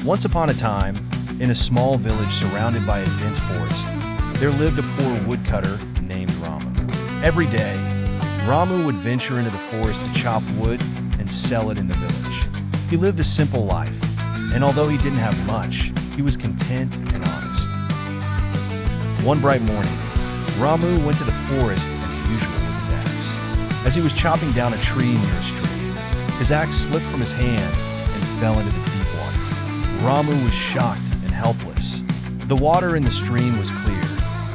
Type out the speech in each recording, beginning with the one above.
Once upon a time, in a small village surrounded by a dense forest, there lived a poor woodcutter named Ramu. Every day, Ramu would venture into the forest to chop wood and sell it in the village. He lived a simple life, and although he didn't have much, he was content and honest. One bright morning, Ramu went to the forest as usual with his axe. As he was chopping down a tree near a stream, his axe slipped from his hand and fell into the deep water. Ramu was shocked and helpless. The water in the stream was clear,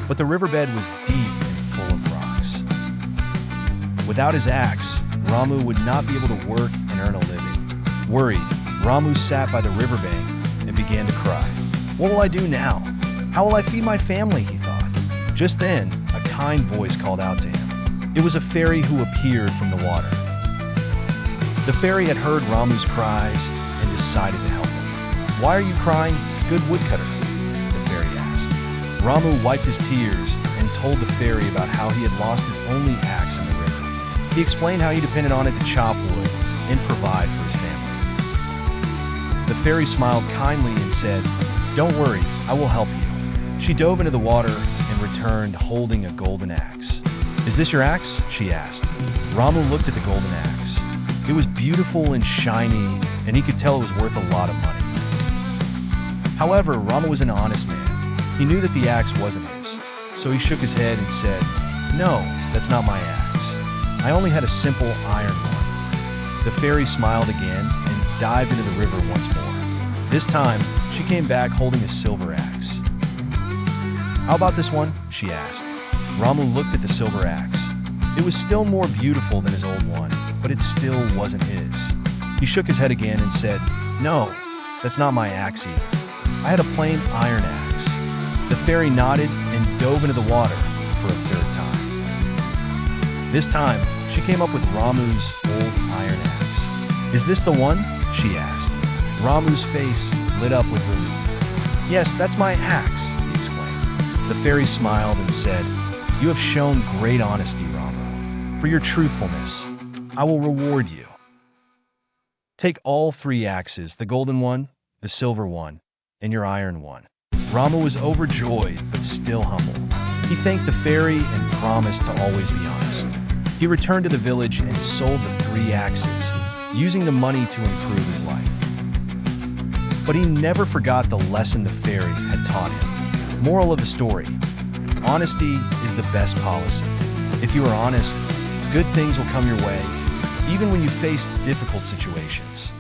but the riverbed was deep and full of rocks. Without his axe, Ramu would not be able to work and earn a living. Worried, Ramu sat by the riverbank and began to cry. What will I do now? How will I feed my family, he thought. Just then, a kind voice called out to him. It was a fairy who appeared from the water. The fairy had heard Ramu's cries and decided to help him. Why are you crying, good woodcutter? The fairy asked. Ramu wiped his tears and told the fairy about how he had lost his only axe in the river. He explained how he depended on it to chop wood and provide for his family. The fairy smiled kindly and said, "Don't worry, I will help you." She dove into the water and returned holding a golden axe. "Is this your axe?" she asked. Ramu looked at the golden axe. It was beautiful and shiny, and he could tell it was worth a lot of money. However, Ramu was an honest man. He knew that the axe wasn't his, so he shook his head and said, "No, that's not my axe. I only had a simple iron one." The fairy smiled again and dived into the river once more. This time, she came back holding a silver axe. "How about this one?" she asked. Ramu looked at the silver axe. It was still more beautiful than his old one, but it still wasn't his. He shook his head again and said, "No, that's not my axe either. I had a plain iron axe." The fairy nodded and dove into the water for a third time. This time, she came up with Ramu's old iron axe. "Is this the one?" she asked. Ramu's face lit up with relief. "Yes, that's my axe," he exclaimed. The fairy smiled and said, "You have shown great honesty, Ramu. For your truthfulness, I will reward you. Take all 3 axes, the golden one, the silver one, and your iron one." Ramu was overjoyed, but still humble. He thanked the fairy and promised to always be honest. He returned to the village and sold the 3 axes, using the money to improve his life. But he never forgot the lesson the fairy had taught him. Moral of the story: honesty is the best policy. If you are honest, good things will come your way, even when you face difficult situations.